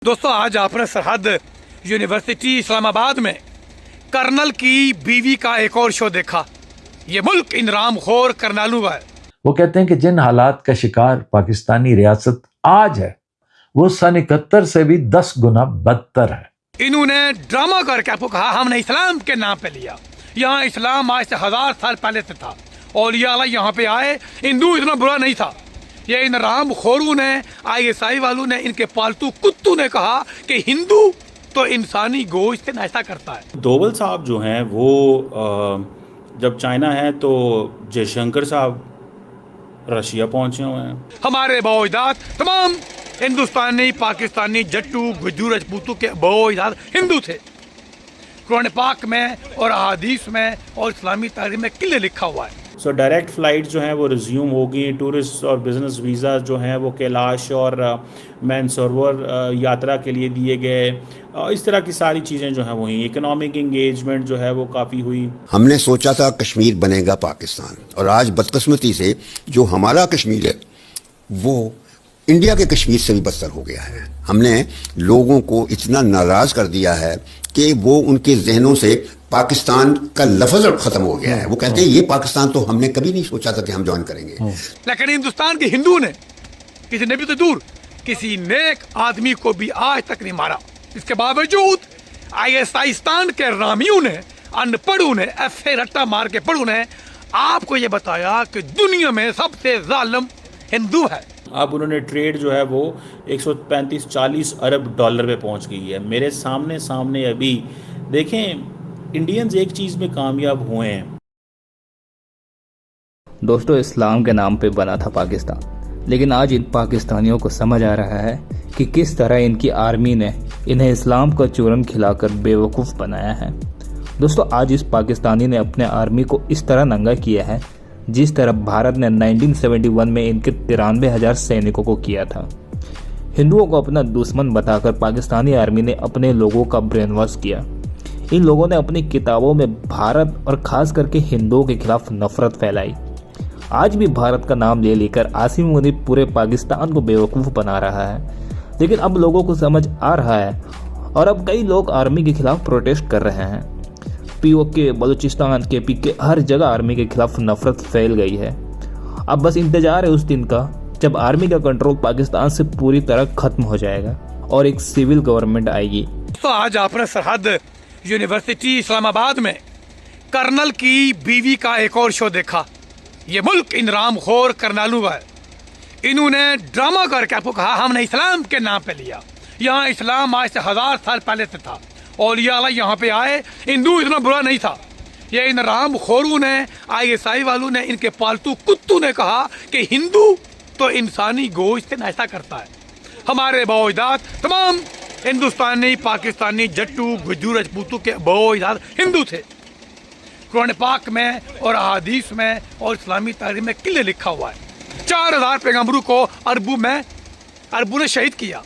दोस्तों आज आपने सरहद यूनिवर्सिटी इस्लामाबाद में कर्नल की बीवी का एक और शो देखा। ये मुल्क इन रामखोर कर्नलों का है। वो कहते हैं कि जिन हालात का शिकार पाकिस्तानी रियासत आज है वो सन 71 से भी 10 गुना बदतर है। इन्होंने ड्रामा करके आपको कहा हमने इस्लाम के नाम पे लिया। यहाँ इस्लाम आज से 1000 साल पहले से था। औलिया अल्लाह यहाँ पे आए, हिंदू इतना बुरा नहीं था। ये इन रामखोरों ने, ISI वालों ने, इनके पालतू कुत्तों ने कहा कि हिंदू तो इंसानी गोश्त से नाश्ता करता है। दोवल साहब जो हैं वो जब चाइना है तो जयशंकर साहब रशिया पहुंचे हुए हैं। हमारे बाओजाद तमाम हिंदुस्तानी, पाकिस्तानी, जट्टू, गुज्जू, राजपूतों के बाओजाद हिंदू थे। कुरान पाक में और अहादीस में और इस्लामी तारीख में क्लियर लिखा हुआ है। सो डायरेक्ट फ़्लाइट जो हैं वो रिज्यूम होगी। टूरिस्ट और बिज़नेस वीज़ा जो हैं वो कैलाश और मैनसरोवर यात्रा के लिए दिए गए। इस तरह की सारी चीज़ें जो हैं वो हुई। इकनॉमिक इंगेजमेंट जो है वो काफ़ी हुई। हमने सोचा था कश्मीर बनेगा पाकिस्तान, और आज बदकिस्मती से जो हमारा कश्मीर है वो इंडिया के कश्मीर से भी बदतर हो गया है। हमने लोगों को इतना नाराज़ कर दिया है कि वो उनके जहनों से पाकिस्तान का लफ्ज़ ख़त्म हो गया है। वो कहते हैं ये पाकिस्तान तो हमने कभी नहीं सोचा था कि हम ज्वाइन करेंगे। लेकिन हिंदुस्तान के हिंदू ने किसी नबी तो दूर, किसी नेक आदमी को भी आज तक नहीं मारा। इसके बावजूद ISIस्तान के रामियों ने, अनपढ़ों ने, ऐसे रट्टा मार के पढ़ों ने आपको ये बताया कि दुनिया में सबसे जालिम हिंदू है। अब उन्होंने ट्रेड जो है वो 135-40 अरब डॉलर पे पहुंच गई है। मेरे सामने अभी देखें, इंडियंस एक चीज़ में कामयाब हुए हैं। दोस्तों, इस्लाम के नाम पे बना था पाकिस्तान, लेकिन आज इन पाकिस्तानियों को समझ आ रहा है कि किस तरह इनकी आर्मी ने इन्हें इस्लाम का चूरन खिलाकर बेवकूफ़ बनाया है। दोस्तों, आज इस पाकिस्तानी ने अपने आर्मी को इस तरह नंगा किया है जिस तरह भारत ने 1971 में इनके 93,000 सैनिकों को किया था। हिंदुओं को अपना दुश्मन बताकर पाकिस्तानी आर्मी ने अपने लोगों का ब्रेन वॉश किया। इन लोगों ने अपनी किताबों में भारत और खास करके हिंदुओं के खिलाफ नफरत फैलाई। आज भी भारत का नाम ले लेकर आसिम मुनीर पूरे पाकिस्तान को बेवकूफ़ बना रहा है। लेकिन अब लोगों को समझ आ रहा है और अब कई लोग आर्मी के खिलाफ प्रोटेस्ट कर रहे हैं। POK, बलूचिस्तान, KPK, हर जगह आर्मी के खिलाफ नफरत फैल गई है। अब बस इंतजार है उस दिन का जब आर्मी का कंट्रोल पाकिस्तान से पूरी तरह खत्म हो जाएगा और एक सिविल गवर्नमेंट आएगी। तो आज आपने सरहद यूनिवर्सिटी इस्लामाबाद में कर्नल की बीवी का एक और शो देखा। ये मुल्क इन रामखोर कर्नलों का है। इन्होंने ड्रामा करके आपको कहा हमने इस्लाम के नाम पे लिया। यहाँ इस्लाम आज से 1000 साल पहले से था। औलिया अल्लाह यहाँ पे आए, हिंदू इतना बुरा नहीं था। ये इन रामखोरों ने, ISI वालों ने, इनके पालतू कुत्तों ने कहा कि हिंदू तो इंसानी गोश्त से नाश्ता करता है। हमारे बाओजाद तमाम हिंदुस्तानी, पाकिस्तानी, जट्टू, गुज्जू, राजपूतों के बाओजाद हिंदू थे। कुरान पाक में और अहादीस में और इस्लामी तारीख में क्लियर लिखा हुआ है। 4000 पैगंबरों को अरबों ने शहीद किया।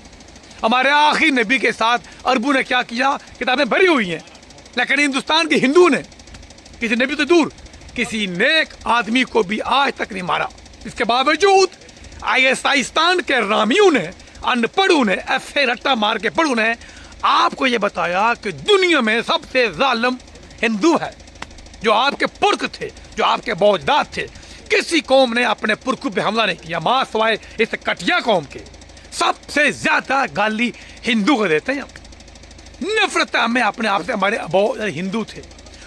हमारे आखिरी नबी के साथ अरबों ने क्या किया, किताबें भरी हुई हैं। लेकिन हिंदुस्तान के हिंदू ने किसी नबी तो दूर, किसी नेक आदमी को भी आज तक नहीं मारा। इसके बावजूद ISIस्तान के रामियों ने, अनपढ़ों ने, ऐसे रट्टा मार के पढ़ों ने आपको ये बताया कि दुनिया में सबसे जालिम हिंदू है। जो आपके पुरख थे, जो आपके बाओजाद थे, किसी कौम ने अपने पुरखों पे हमला नहीं किया मां सवाए इस कटिया कौम के। सबसे ज्यादा गाली हिंदू को देते हैं। नफरत हमें अपने आप से, हमारे बाओजाद हिंदू थे।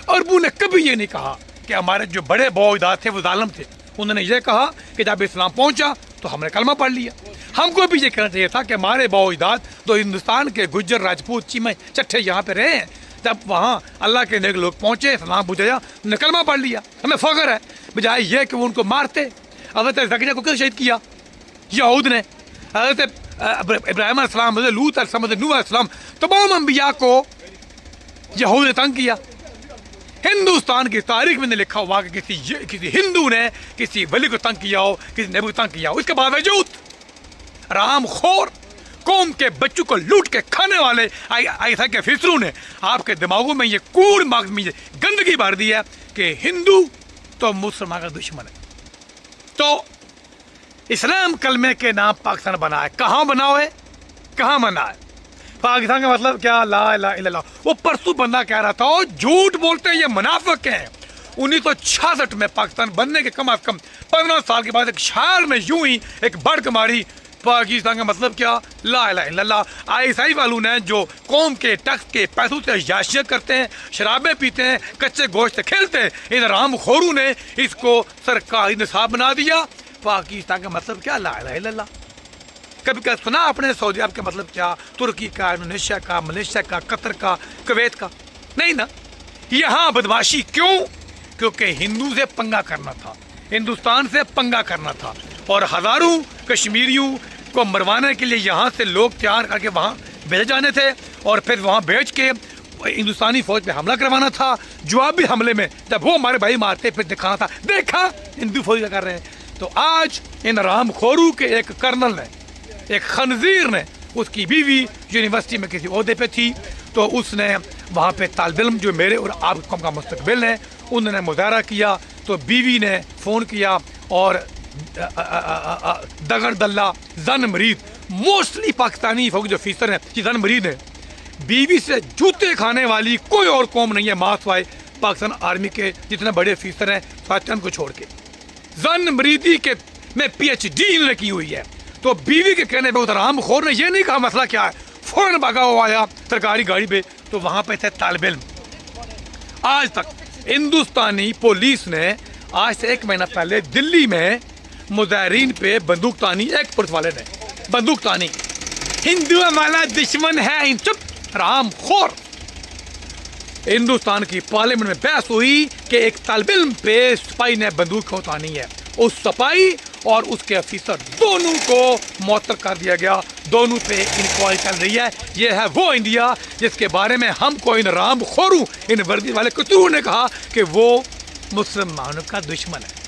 अरबों ने कभी ये नहीं कहा कि हमारे जो बड़े बाओजाद थे वो जालिम थे। उन्होंने ये कहा कि जब इस्लाम पहुंचा तो हमने कलमा पढ़ लिया। हमको भी ये कहना चाहिए था कि हमारे बाओजाद तो हिंदुस्तान के गुज्जर, राजपूत, चीमे, चट्ठे यहाँ पे रहे हैं। जब वहाँ अल्लाह के नेक लोग पहुँचे, इस्लाम बुझाया, उन्होंने कलमा पढ़ लिया। हमें फ़ख्र है, बजाय ये कि वो उनको मारते। हज़रत ज़करिया को किस शहीद किया? यहूद ने। हज़रत इब्राहिम अलैहिस्सलाम, हज़रत लूत अलैहिस्सलाम, हज़रत नूह अलैहिस्सलाम, तमाम अंबिया को यहूद ने तंग किया। हिंदुस्तान की तारीख में लिखा हुआ कि किसी हिंदू ने किसी वली को तंग किया हो, किसी नबी को तंग किया हो। इसके बावजूद रामखोर कौम के बच्चों को लूट के खाने वाले ISI के फिसरों ने आपके दिमागों में ये कूड़ मगज में ये गंदगी भर दी है कि हिंदू तो मुसलमान का दुश्मन है। तो इस्लाम कलमे के नाम पाकिस्तान बना है। कहाँ बना है? कहाँ बना है? पाकिस्तान का मतलब क्या, ला इलाहा इल्लल्लाह। वो परसों बंदा कह रहा था, वो झूठ बोलते हैं, ये मुनाफिक हैं। 1966 में पाकिस्तान बनने के कम अज कम 15 साल के बाद एक शायर ने यूं ही एक बड़क मारी, पाकिस्तान का मतलब क्या, ला इलाहा इल्लल्लाह। ISI वालों ने जो कौम के टैक्स के पैसों से याशियत करते हैं, शराबें पीते हैं, कच्चे गोश्त खेलते हैं, इन राम खोरों ने इसको सरकारी निसाब बना दिया। पाकिस्तान का मतलब क्या, ला इलाहा इल्लल्लाह। कभी क्या सुना आपने सऊदी अरब का मतलब क्या, तुर्की का, इंडोनेशिया का, मलेशिया का, कतर का, कुवैत का? नहीं ना। यहाँ बदमाशी क्यों? क्योंकि हिंदू से पंगा करना था, हिंदुस्तान से पंगा करना था, और हज़ारों कश्मीरियों को मरवाने के लिए यहाँ से लोग तैयार करके वहाँ भेजे जाने थे, और फिर वहाँ भेज के हिंदुस्तानी फौज पे हमला करवाना था। जवाबी हमले में जब वो हमारे भाई मारते फिर दिखाना था, देखा हिंदू फौज क्या कर रहे हैं। तो आज इन रामखोरू के एक कर्नल ने, एक खनजीर ने, उसकी बीवी यूनिवर्सिटी में किसी ओहदे पे थी, तो उसने वहाँ पे तालिब इल्म जो मेरे और आप कौम का मुस्तकबिल है, उन्होंने मुजाहरा किया। तो बीवी ने फ़ोन किया और दगर दल्ला जन मरीद, मोस्टली पाकिस्तानी फौज जो ऑफिसर हैं ये जन मरीद है। बीवी से जूते खाने वाली कोई और कौम नहीं है मासवाए पाकिस्तान आर्मी के जितने बड़े ऑफिसर हैं, पाकिस्तान को छोड़ के। जन मरीदी के में PhD इन्होंने की हुई है। तो बीवी के कहने पे उधर रामखोर ने ये नहीं कहा मसला क्या है, फौरन भागा हुआ आया सरकारी गाड़ी पे, तो वहाँ पे थे तालिब इल्म। आज तक हिंदुस्तानी पुलिस ने आज से 1 महीना पहले दिल्ली में मुजाहरीन पे बंदूक तानी, एक पुलिस वाले ने बंदूक तानी। हिंदू हमारा दुश्मन है, इन चुप रामखोर। हिंदुस्तान की पार्लियामेंट में बहस हुई कि एक तालिब इल्म पे सिपाही ने बंदूक क्यों तानी है। उस सिपाही और उसके अफिसर दोनों को मुअत्तल कर दिया गया, दोनों पे इंक्वायरी चल रही है। ये है वो इंडिया जिसके बारे में हमको इन रामखोरों, इन वर्दी वाले कुत्तों ने कहा कि वो मुसलमानों का दुश्मन है।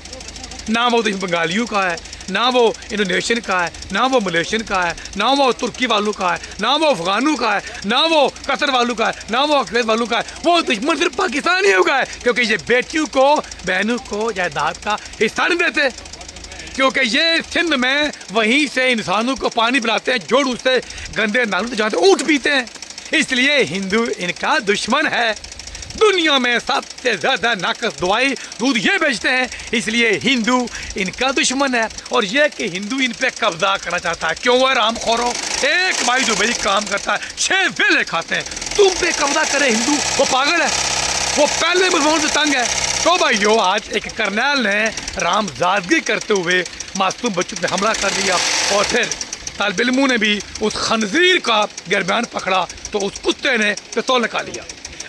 ना वो दुश्मन बंगालियों का है, ना वो इंडोनेशियन का है, ना वो मलेशियन का है, ना वो तुर्की वालों का है, ना वो अफगानों का है, ना वो कतर वालों का है, ना वो कुवैत वालों का है। वो दुश्मन सिर्फ पाकिस्तानियों का है, क्योंकि ये बेटियों को, बहनों को जायदाद का हिस्सा नहीं देते, क्योंकि ये सिंध में वहीं से इंसानों को पानी पिलाते हैं, जोड़ उससे गंदे नालों से जाते ऊँट पीते हैं। इसलिए हिंदू इनका दुश्मन है। दुनिया में सबसे ज़्यादा नाकस दवाई दूध ये बेचते हैं, इसलिए हिंदू इनका दुश्मन है। और ये कि हिंदू इन पे कब्जा करना चाहता है। क्यों है रामखोरो? एक भाई जो भाई काम करता है 6 वेले खाते हैं, तुम पे कब्जा करे हिंदू, वो पागल है, वो पहले मुसलमानों से तंग है। तो भाइयों, आज एक करनैल ने रामजादगी करते हुए मासूम बच्चों पे हमला कर दिया, और फिर तालिब इल्मों ने भी उस खनजीर का गिरबान पकड़ा, तो उस कुत्ते ने पिस्तौल निकाल लिया।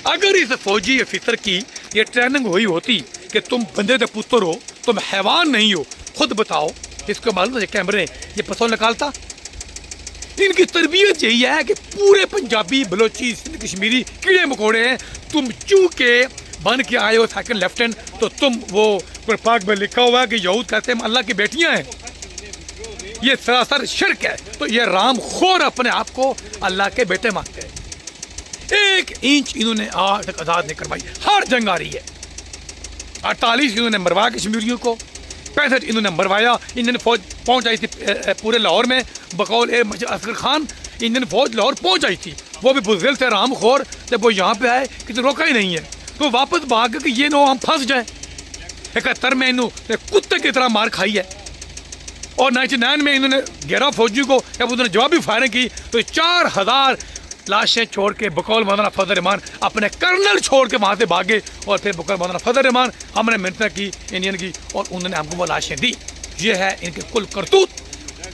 अगर इस फौजी ऑफिसर की ये ट्रेनिंग हुई होती कि तुम बंदे के पुत्र हो, तुम हैवान नहीं हो, खुद बताओ, इसको मालूम है कैमरे ये पिस्तौल निकालता? इनकी तरबियत यही है कि पूरे पंजाबी, बलोची, सिंध, कश्मीरी कीड़े मकोड़े हैं। तुम चूके बन के आए हो सेकंड लेफ्टिनेंट, तो तुम वो पाक में लिखा हुआ है कि यहूद कहते हैं अल्लाह की बेटियां हैं। ये सरासर शिर्क है। तो ये रामखोर अपने आप को अल्लाह के बेटे मानते हैं। 1 इंच इन्होंने आज तक आज़ाद नहीं करवाई, हर जंग आ रही है। 48 इन्होंने मरवाया कश्मीरियों को, 65 इन्होंने मरवाया। इंडियन फौज पहुंच आई थी पूरे लाहौर में, बकौल असगर खान इंडियन फौज लाहौर पहुंच आई थी। वो भी बुज़दिल से रामखोर, जब वो यहाँ पे आए किसी रोका ही नहीं है, तो वापस भाग के ये नो हम फंस जाए। 71 में इन्होंने कुत्ते की तरह मार खाई है, और 99 में इन्होंने 11 फौजियों को जब उन्होंने जवाबी फायरिंग की, तो 4000 लाशें छोड़ के बकौल मौलाना फजल रहमान अपने कर्नल छोड़ के वहाँ से भागे, और फिर बकौल मौलाना फजल रहमान हमने मिन्नत की इंडियन की, और उन्होंने हमको वो लाशें दी। ये है इनके कुल करतूत।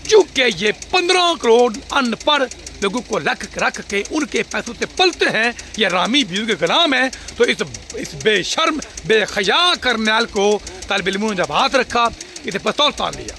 चूँकि ये 15 करोड़ अनपढ़ लोगों को रख के उनके पैसों से पलते हैं, ये रामी बीवी के गुलाम हैं, तो इस बेशर्म बेखया करनैल को तालिब इल्मों ने जब हाथ रखा, इसे पिस्तौल तान दिया।